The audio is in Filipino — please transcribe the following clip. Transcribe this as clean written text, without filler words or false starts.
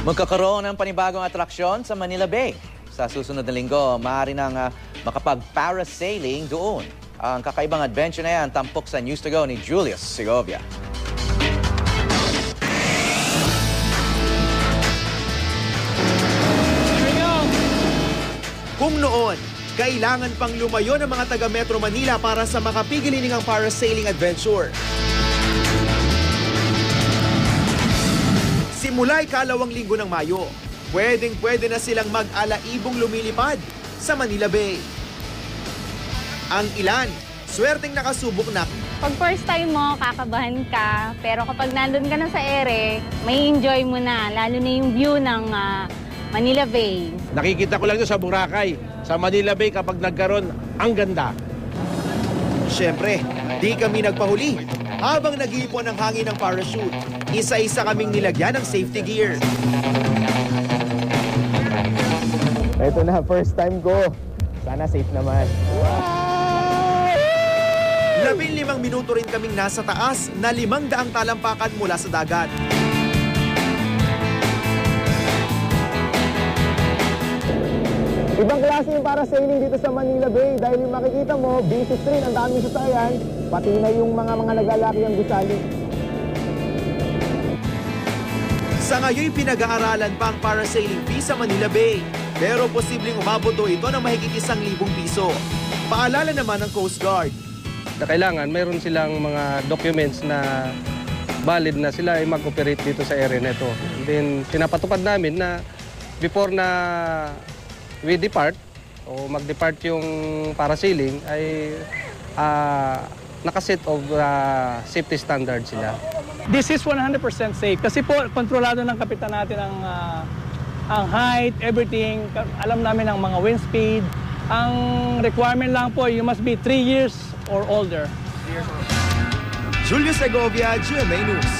Magkakaroon ng panibagong atraksyon sa Manila Bay. Sa susunod na linggo, maaari nang makapag-parasailing doon. Ang kakaibang adventure na yan, tampok sa News to Go ni Julius Segovia. Kung noon, kailangan pang lumayo ng mga taga Metro Manila para sa makapigiling ang parasailing adventure. Simula ikalawang linggo ng Mayo, pwedeng-pwede na silang mag-alaibong lumilipad sa Manila Bay. Ang ilan, swerteng nakasubok na. Pag first time mo, kakabahan ka. Pero kapag nandun ka na sa ere, may enjoy mo na. Lalo na yung view ng Manila Bay. Nakikita ko lang ito sa Boracay. Sa Manila Bay kapag nagkaroon, ang ganda. Siyempre, di kami nagpahuli. Habang nag-iipon ng hangin ng parachute, isa-isa kaming nilagyan ng safety gear. Ito na, first time ko. Sana safe naman. 15 minuto rin kaming nasa taas na 500 talampakan mula sa dagat. Ibang klase yung parasailing dito sa Manila Bay dahil yung makikita mo, busy train, ang daming sasakyan, pati na yung mga naglalaki ang gusali. Sa ngayon, pinag-aaralan pa ang parasailing fee sa Manila Bay. Pero posibleng umabot ito ng mahigit 1,000 piso. Paalala naman ng Coast Guard. Kailangan mayroon silang mga documents na valid na sila ay mag-operate dito sa area nito. Then pinapatupad namin na before na we depart o mag-depart yung parasailing ay nakaset of safety standard sila. This is 100% safe kasi po kontrolado ng kapitan natin ang height, everything. Alam namin ang mga wind speed. Ang requirement lang po, you must be 3 years or older. Julius Segovia, GMA News.